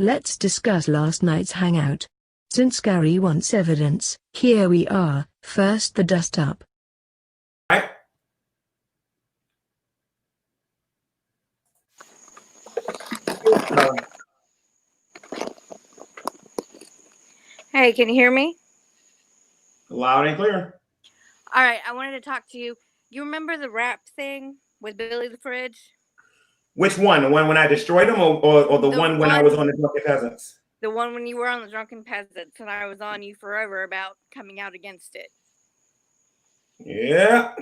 Let's discuss last night's hangout. Since Gary wants evidence, here we are. First the dust up. Hey, can you hear me? Loud and clear. All right, I wanted to talk to you. You remember the rap thing with Billy the Fridge? Which one? The one when I destroyed him, or the one when I was on the Drunken Peasants? The one when you were on the Drunken Peasants and I was on you forever about coming out against it. Yeah.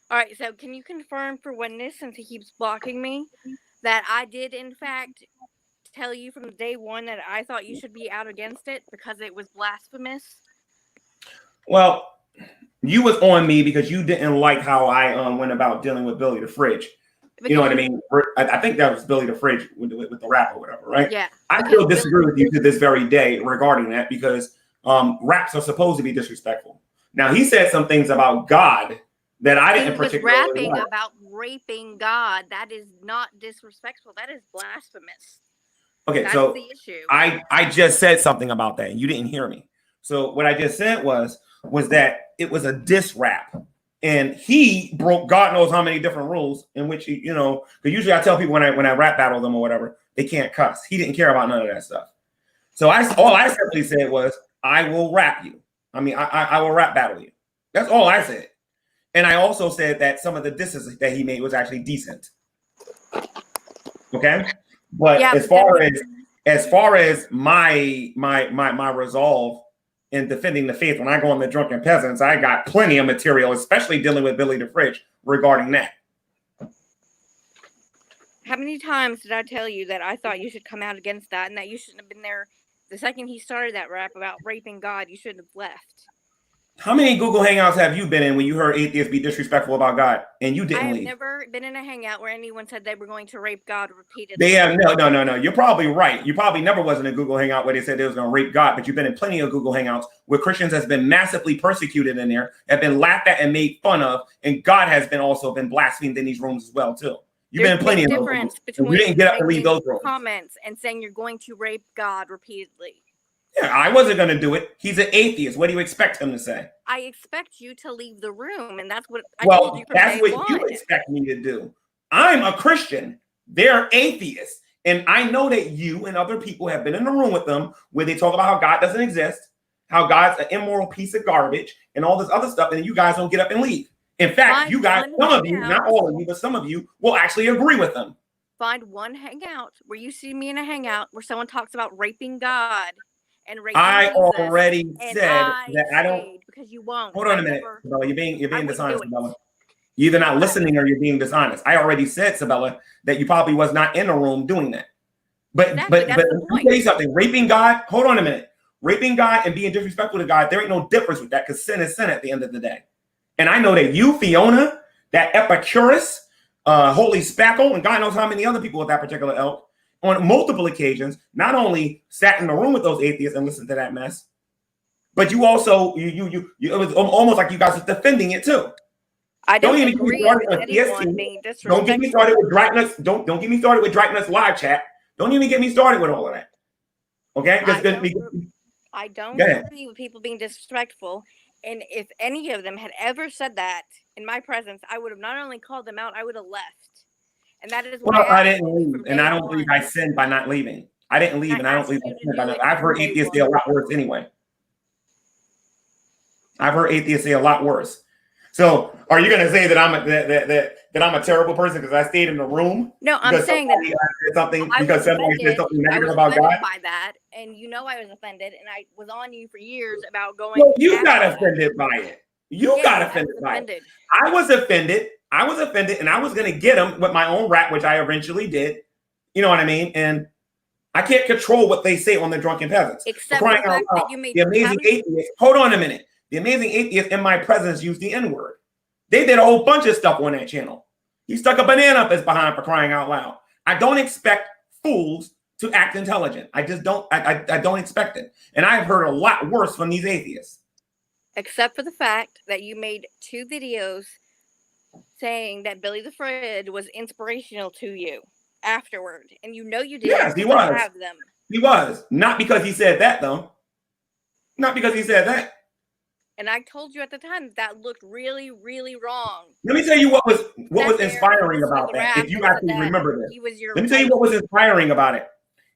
All right, so can you confirm for witness, since he keeps blocking me, that I did in fact tell you from day one that I thought you should be out against it because it was blasphemous? Well, you was on me because you didn't like how I went about dealing with Billy the Fridge. Because you know what I mean? I think that was Billy the Fridge with the rap or whatever, right? Yeah. I still disagree with you to this very day regarding that because raps are supposed to be disrespectful. Now, he said some things about God that I didn't particularly rapping like. About raping God. That is not disrespectful. That is blasphemous. Okay, that's so the issue. I just said something about that and you didn't hear me. So what I just said was that it was a diss rap. And he broke God knows how many different rules in which he, because usually I tell people when I rap battle them or whatever, they can't cuss. He didn't care about none of that stuff. So all I simply said was, I will rap you. I mean, I will rap battle you. That's all I said. And I also said that some of the disses that he made was actually decent. Okay, but yeah, as far as my resolve in defending the faith, when I go on the Drunken Peasants, I got plenty of material, especially dealing with Billy the Fridge regarding that. How many times did I tell you that I thought you should come out against that and that you shouldn't have been there the second he started that rap about raping God? You shouldn't have left. How many Google Hangouts have you been in when you heard atheists be disrespectful about God and you didn't leave? I have never been in a hangout where anyone said they were going to rape God repeatedly. They have no. You're probably right. You probably never was in a Google Hangout where they said they was going to rape God, but you've been in plenty of Google Hangouts where Christians has been massively persecuted in there, have been laughed at and made fun of, and God has also been blasphemed in these rooms as well too. You've been in plenty of those rooms. You didn't get up and leave those rooms. Comments and saying you're going to rape God repeatedly. Yeah, I wasn't going to do it. He's an atheist. What do you expect him to say? I expect you to leave the room, and that's what I told you from day one. That's what you expect me to do. I'm a Christian. They're atheists. And I know that you and other people have been in the room with them where they talk about how God doesn't exist, how God's an immoral piece of garbage, and all this other stuff, and you guys don't get up and leave. In fact, you guys, some of you, not all of you, but some of you will actually agree with them. Find one hangout where you see me in a hangout where someone talks about raping God. And I already said that I don't, because you won't. Hold on a minute, Sabella. You're being dishonest, Sabella. You're either not listening or you're being dishonest. I already said, Sabella, that you probably was not in the room doing that. But let me tell you something. Raping God, hold on a minute. Raping God and being disrespectful to God, there ain't no difference with that because sin is sin at the end of the day. And I know that you, Fiona, that Epicurus, Holy Spackle, and God knows how many other people with that particular ilk, on multiple occasions, not only sat in the room with those atheists and listened to that mess, but you also it was almost like you guys were defending it too. I don't agree with anyone being disrespectful. Don't get me started with Dragnuts. Don't get me started with Dragnuts live chat. Don't even get me started with all of that. Okay? I don't agree with people being disrespectful. And if any of them had ever said that in my presence, I would have not only called them out, I would have left. And that is why I didn't leave, and I don't believe I sinned by not leaving. I didn't leave, and I don't believe I sinned by not. I've heard atheists say a lot worse anyway. I've heard atheists say a lot worse. So, are you going to say that I'm a terrible person because I stayed in the room? No, I'm saying that somebody said something negative about God. By that, and I was offended, and I was on you for years about going. Well, you got offended by it. You got offended by it. I was offended. And I was going to get them with my own rap, which I eventually did. You know what I mean? And I can't control what they say on the Drunken Peasants. Except for the fact that you made the amazing atheist. Hold on a minute. The amazing atheist in my presence used the N-word. They did a whole bunch of stuff on that channel. He stuck a banana up his behind for crying out loud. I don't expect fools to act intelligent. I just don't. I don't expect it. And I've heard a lot worse from these atheists. Except for the fact that you made 2 videos saying that Billy the Fridge was inspirational to you afterward, and you did. Yes, he was. Have them. He was. Not because he said that, though. Not because he said that. And I told you at the time that looked really, really wrong. Let me tell you what was inspiring about that. If you actually remember this, let me tell you what was inspiring about it.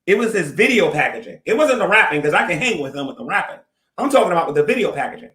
It was his video packaging. It wasn't the rapping, because I can hang with him with the rapping. I'm talking about with the video packaging.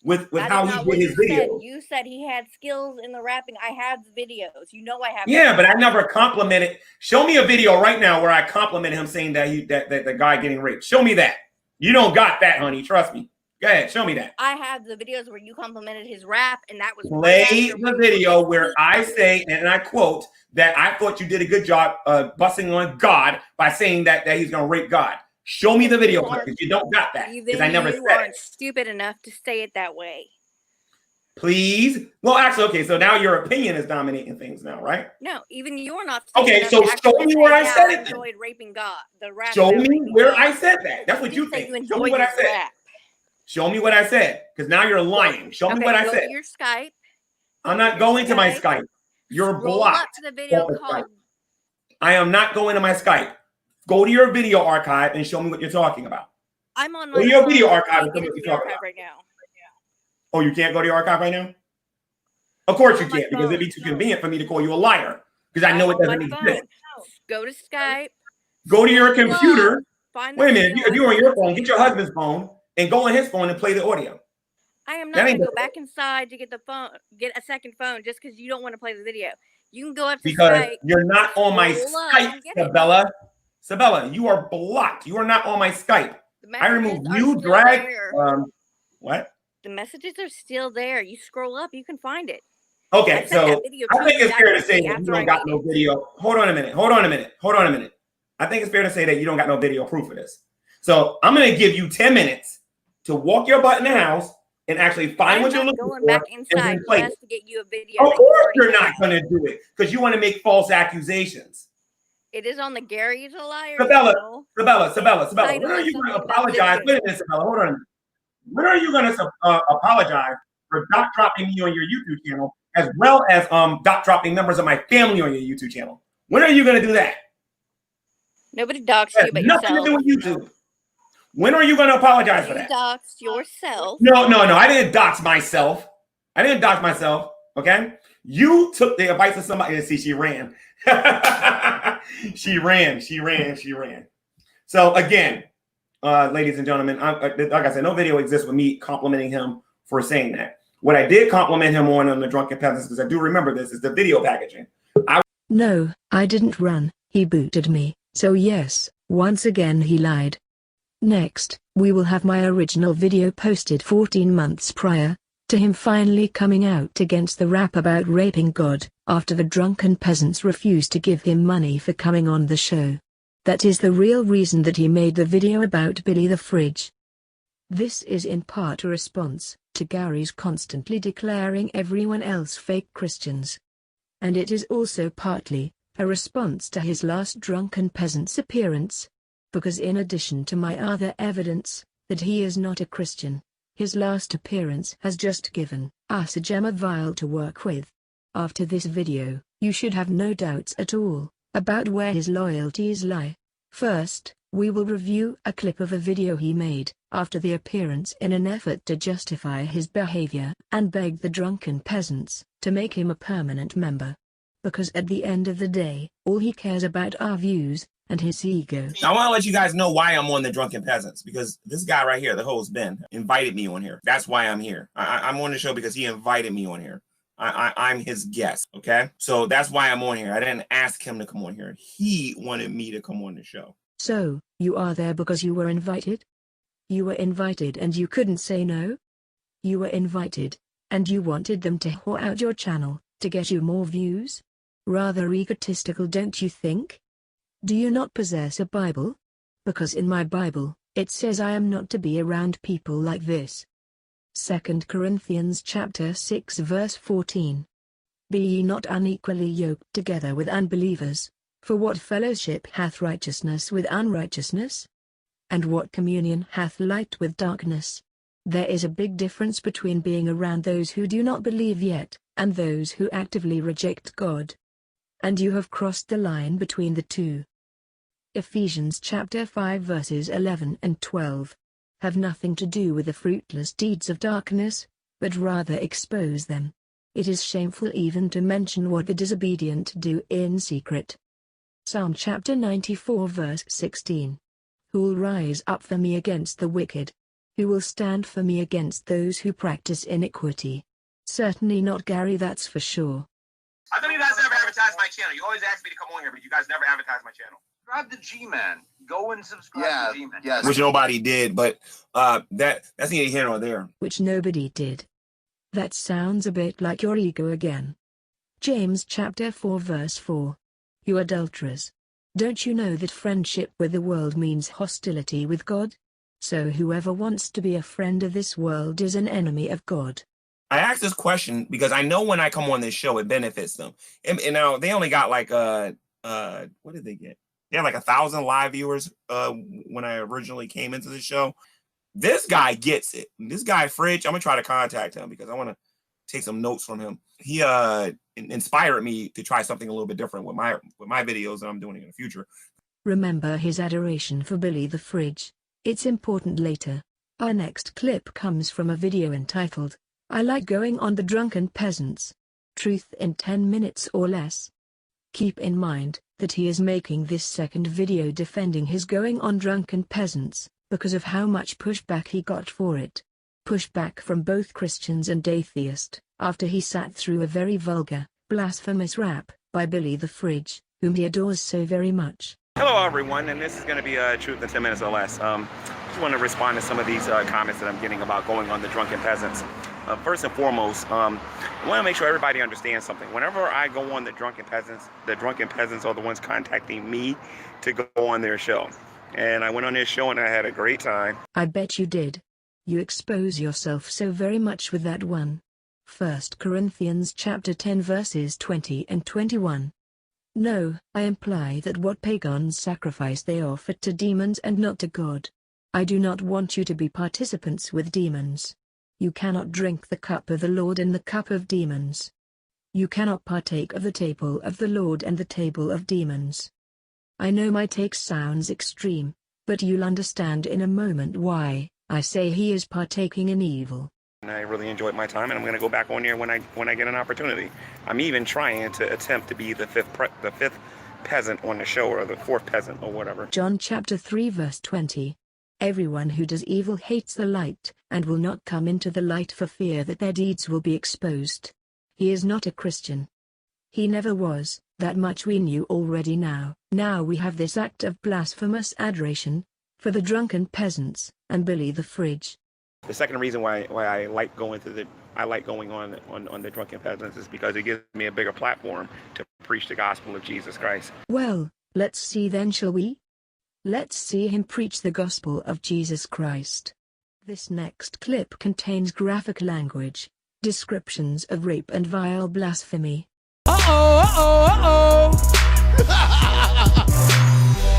With how he did his video. You said he had skills in the rapping. I have the videos. You know I have. Yeah, but I never complimented. Show me a video right now where I complimented him saying that that the guy getting raped. Show me that. You don't got that, honey. Trust me. Go ahead, show me that. I have the videos where you complimented his rap, and that was play the video where I say, and I quote, that I thought you did a good job busting on God by saying that he's gonna rape God. Show me the video because you don't got that. Because I never said you aren't stupid enough to say it that way. Please. Well, actually, okay. So now your opinion is dominating things now, right? No, even you're not. Okay, so show me where I said it. Enjoyed raping God. The rap. Show me where I said that. That's what you think. Show me what I said. Show me what I said, because now you're lying. Show me what I said. Go to your Skype. I'm not going to my Skype. You're blocked. Up to the video called. I am not going to my Skype. Go to your video archive and show me what you're talking about. I'm on my your video archive and show me what you're talking about right now. Oh, you can't go to your archive right now? Of course you can't, because it'd be too convenient for me to call you a liar, because I know it doesn't exist. Go to Skype. Go to your computer. Wait a minute. If you're on your phone, get your husband's phone and go on his phone and play the audio. I am not going to go back inside to get the phone, get a second phone just because you don't want to play the video. You can go up to Skype. Because you're not on my Skype, Sabella. Sabella, you are blocked. You are not on my Skype. I removed you, drag. What? The messages are still there. You scroll up, you can find it. Okay, so I think it's fair to say that you don't got no video. Hold on a minute. I think it's fair to say that you don't got no video proof of this. So I'm going to give you 10 minutes to walk your butt in the house and actually find what you're looking for. Going back inside just to get you a video. Of course you're not going to do it because you want to make false accusations. It is on the Gary's a liar. Sabella. When are you going to apologize? Wait a minute, Sabella. Hold on a minute. When are you going to apologize for dot dropping me on your YouTube channel, as well as dot dropping members of my family on your YouTube channel? When are you going to do that? Nobody doxed you but yourself. Nothing to do with YouTube. When are you going to apologize for that? You doxed yourself. No. I didn't dox myself. Okay? You took the advice of somebody. See, she ran. She ran. So again, ladies and gentlemen, like I said, no video exists with me complimenting him for saying that. What I did compliment him on the Drunken Peasants, because I do remember this, is the video packaging. No, I didn't run. He booted me. So yes, once again he lied. Next, we will have my original video posted 14 months prior to him finally coming out against the rap about raping God, after the Drunken Peasants refused to give him money for coming on the show. That is the real reason that he made the video about Billy the Fridge. This is in part a response to Gary's constantly declaring everyone else fake Christians. And it is also partly a response to his last Drunken Peasants appearance. Because in addition to my other evidence that he is not a Christian, his last appearance has just given us a gem of vile to work with. After this video, you should have no doubts at all about where his loyalties lie. First, we will review a clip of a video he made after the appearance in an effort to justify his behavior and beg the Drunken Peasants to make him a permanent member. Because at the end of the day, all he cares about are views and his ego. I want to let you guys know why I'm on the Drunken Peasants, because this guy right here, the host Ben, invited me on here. That's why I'm here. I'm on the show because he invited me on here. I'm his guest, okay? So that's why I'm on here. I didn't ask him to come on here. He wanted me to come on the show. So, you are there because you were invited? You were invited and you couldn't say no? You were invited, and you wanted them to whore out your channel to get you more views? Rather egotistical, don't you think? Do you not possess a Bible? Because in my Bible, it says I am not to be around people like this. 2 Corinthians chapter 6 verse 14. Be ye not unequally yoked together with unbelievers, for what fellowship hath righteousness with unrighteousness? And what communion hath light with darkness? There is a big difference between being around those who do not believe yet, and those who actively reject God. And you have crossed the line between the two. Ephesians chapter 5 verses 11 and 12. Have nothing to do with the fruitless deeds of darkness, but rather expose them. It is shameful even to mention what the disobedient do in secret. Psalm chapter 94 verse 16. Who will rise up for me against the wicked? Who will stand for me against those who practice iniquity? Certainly not Gary, that's for sure. How come you guys never advertise my channel? You always ask me to come on here, but you guys never advertise my channel. Subscribe to G-Man. Go and subscribe to G-Man. Yes. Which nobody did, but that's neither here nor there. Which nobody did. That sounds a bit like your ego again. James chapter 4 verse 4. You adulterers. Don't you know that friendship with the world means hostility with God? So whoever wants to be a friend of this world is an enemy of God. I asked this question because I know when I come on this show, it benefits them. And now they only got like what did they get? They had like 1,000 live viewers when I originally came into the show. This guy gets it. This guy Fridge, I'm gonna try to contact him because I want to take some notes from him. He inspired me to try something a little bit different with my videos that I'm doing in the future. Remember his adoration for Billy the Fridge. It's important later. Our next clip comes from a video entitled, I Like Going on the Drunken Peasants. Truth in 10 minutes or less. Keep in mind that he is making this second video defending his going on Drunken Peasants, because of how much pushback he got for it. Pushback from both Christians and atheists, after he sat through a very vulgar, blasphemous rap by Billy the Fridge, whom he adores so very much. Hello everyone, and this is going to be Truth in 10 minutes or less. Just want to respond to some of these comments that I'm getting about going on the Drunken Peasants. First and foremost, I want to make sure everybody understands something. Whenever I go on the Drunken Peasants are the ones contacting me to go on their show. And I went on their show and I had a great time. I bet you did. You expose yourself so very much with that one. 1 Corinthians chapter 10 verses 20 and 21. No, I imply that what pagans sacrifice they offer to demons and not to God. I do not want you to be participants with demons. You cannot drink the cup of the Lord and the cup of demons. You cannot partake of the table of the Lord and the table of demons. I know my take sounds extreme, but you'll understand in a moment why I say he is partaking in evil. And I really enjoyed my time, and I'm going to go back on there when I get an opportunity. I'm even trying to attempt to be the fifth peasant on the show, or the fourth peasant, or whatever. John chapter 3 verse 20. Everyone who does evil hates the light, and will not come into the light for fear that their deeds will be exposed. He is not a Christian. He never was, that much we knew already now. Now we have this act of blasphemous adoration, for the Drunken Peasants, and Billy the Fridge. The second reason why I like going on the Drunken Peasants is because it gives me a bigger platform to preach the gospel of Jesus Christ. Well, let's see then, shall we? Let's see him preach the gospel of Jesus Christ. This next clip contains graphic language, descriptions of rape and vile blasphemy.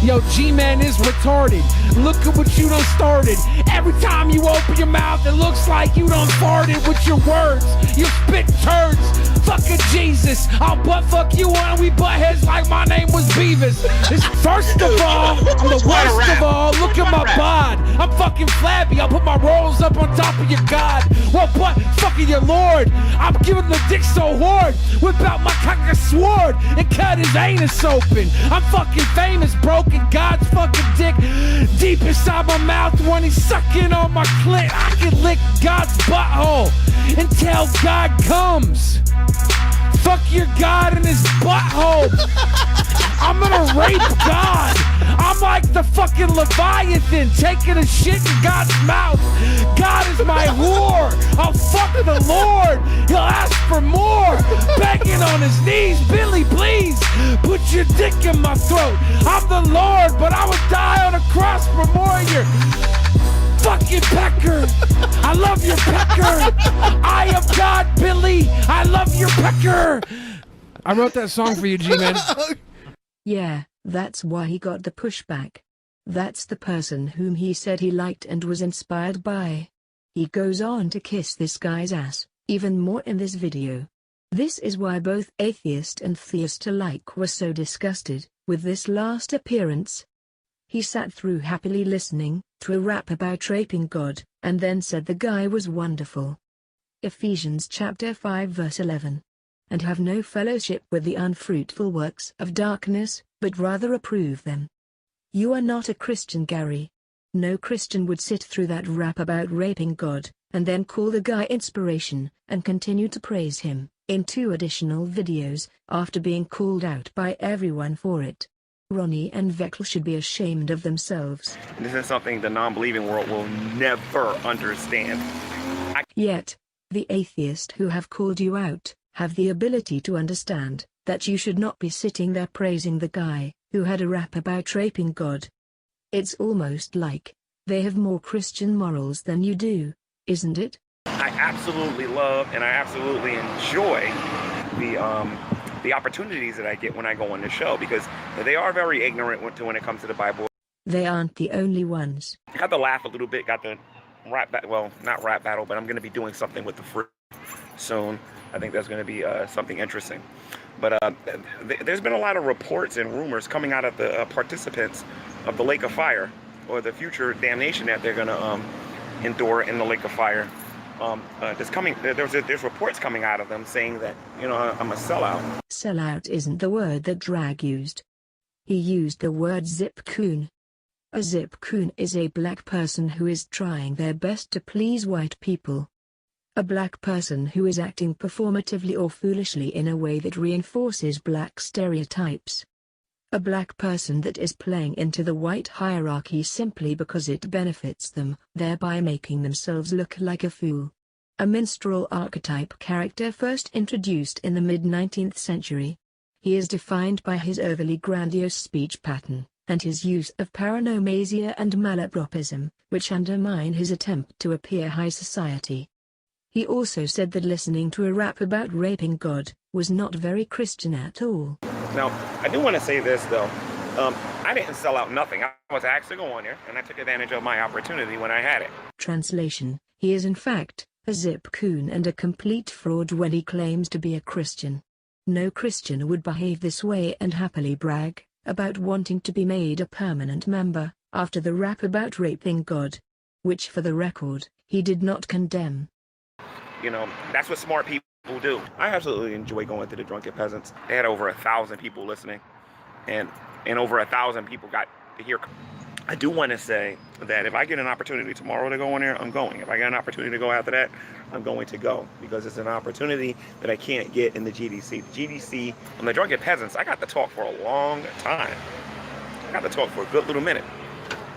Yo, G-Man is retarded. Look at what you done started. Every time you open your mouth, it looks like you done farted with your words. You spit turds. Fucking Jesus. I'll butt fuck you and we butt heads like my name was Beavis. First of all, I'm the worst of all. Look at my bod. I'm fucking flabby. I'll put my rolls up on top of your God. Well, butt fucking your Lord. I'm giving the dick so hard. Whip out my cocker sword and cut his anus open. I'm fucking famous, broken God's fucking dick deep inside my mouth when he's sucking on my clit. I can lick God's butthole until God comes. Fuck your God in his butthole. I'm gonna rape God. I'm like the fucking Leviathan taking a shit in God's mouth. God is my whore. I'll fuck the Lord. He'll ask for more. Begging on his knees. Billy, please put your dick in my throat. I'm the Lord, but I would die on a cross for more of your fucking pecker. I love your pecker. I am God, Billy. I love your pecker. I wrote that song for you, G-Man. Yeah, that's why he got the pushback. That's the person whom he said he liked and was inspired by. He goes on to kiss this guy's ass, even more in this video. This is why both atheist and theist alike were so disgusted with this last appearance. He sat through happily listening to a rap about raping God, and then said the guy was wonderful. Ephesians chapter 5 verse 11. And have no fellowship with the unfruitful works of darkness, but rather approve them. You are not a Christian, Gary. No Christian would sit through that rap about raping God, and then call the guy inspiration, and continue to praise him, in 2 additional videos, after being called out by everyone for it. Ronnie and Veckel should be ashamed of themselves. This is something the non-believing world will never understand. Yet, the atheists who have called you out, have the ability to understand, that you should not be sitting there praising the guy, who had a rap about raping God. It's almost like, they have more Christian morals than you do, isn't it? I absolutely love and I absolutely enjoy the opportunities that I get when I go on the show, because they are very ignorant when it comes to the Bible. They aren't the only ones. Got to laugh a little bit, got the rap battle, well, not rap battle, but I'm going to be doing something with the fruit soon. I think that's going to be something interesting. But there's been a lot of reports and rumors coming out of the participants of the Lake of Fire, or the future damnation that they're going to endure in the Lake of Fire. There's reports coming out of them saying that, you know, I'm a sellout. Sellout isn't the word that Drag used. He used the word zip-coon. A zip-coon is a black person who is trying their best to please white people. A black person who is acting performatively or foolishly in a way that reinforces black stereotypes. A black person that is playing into the white hierarchy simply because it benefits them, thereby making themselves look like a fool. A minstrel archetype character first introduced in the mid-19th century. He is defined by his overly grandiose speech pattern, and his use of paronomasia and malapropism, which undermine his attempt to appear high society. He also said that listening to a rap about raping God was not very Christian at all. Now, I do want to say this, though. I didn't sell out nothing. I was asked to go on there, and I took advantage of my opportunity when I had it. Translation: he is in fact a zip-coon and a complete fraud when he claims to be a Christian. No Christian would behave this way and happily brag about wanting to be made a permanent member, after the rap about raping God. Which, for the record, he did not condemn. You know, that's what smart people do. I absolutely enjoy going to the Drunken Peasants. They had over 1,000 people listening, and over 1,000 people got to hear. I do want to say that if I get an opportunity tomorrow to go on there, I'm going. If I get an opportunity to go after that, I'm going to go, because it's an opportunity that I can't get in the GDC. The GDC and the Drunken Peasants, I got to talk for a long time. I got to talk for a good little minute,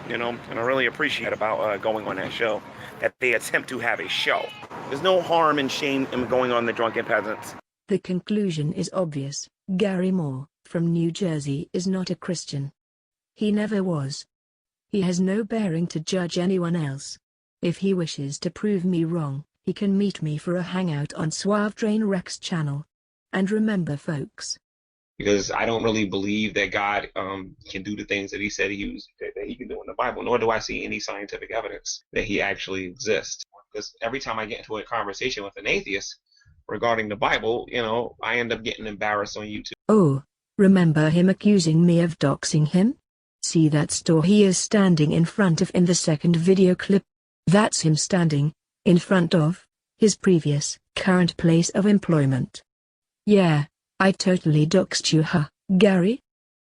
you know, and I really appreciate about going on that show, that they attempt to have a show. There's no harm and shame in going on the Drunken Peasants. The conclusion is obvious. Gary Moore, from New Jersey, is not a Christian. He never was. He has no bearing to judge anyone else. If he wishes to prove me wrong, he can meet me for a hangout on Suave Train Rex channel. And remember, folks, because I don't really believe that God can do the things that he said that he can do in the Bible, nor do I see any scientific evidence that he actually exists. Because every time I get into a conversation with an atheist regarding the Bible, you know, I end up getting embarrassed on YouTube. Oh, remember him accusing me of doxing him? See that store he is standing in front of in the second video clip? That's him standing in front of his previous, current place of employment. Yeah, I totally doxed you, huh, Gary?